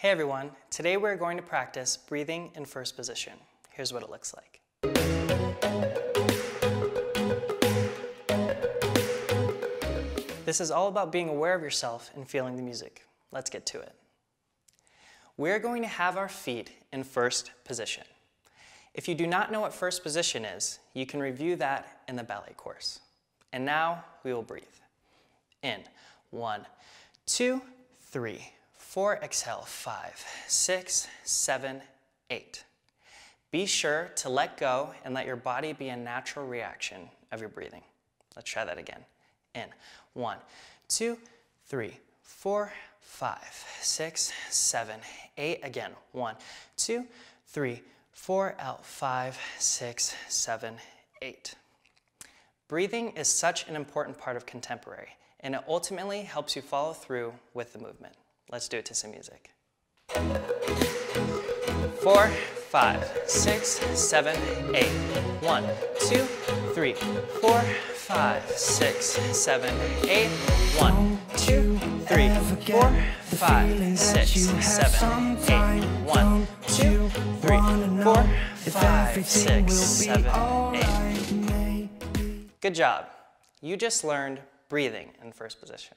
Hey everyone, today we're going to practice breathing in first position. Here's what it looks like. This is all about being aware of yourself and feeling the music. Let's get to it. We're going to have our feet in first position. If you do not know what first position is, you can review that in the ballet course. And now we will breathe. In, 1, 2, 3, 4, exhale, 5, 6, 7, 8. Be sure to let go and let your body be a natural reaction of your breathing. Let's try that again. In, 1, 2, 3, 4, 5, 6, 7, 8. Again, 1, 2, 3, 4, out, 5, 6, 7, 8. Breathing is such an important part of contemporary, and it ultimately helps you follow through with the movement. Let's do it to some music. 4, 5, 6, 7, 8. 1, 2, 3, 4, 5, 6, 7, 8. 1, 2, 3, 4, 5, 6, 7, 8. 1, 2, 3, 4, 5, 6, 7, 8. Good job. You just learned breathing in first position.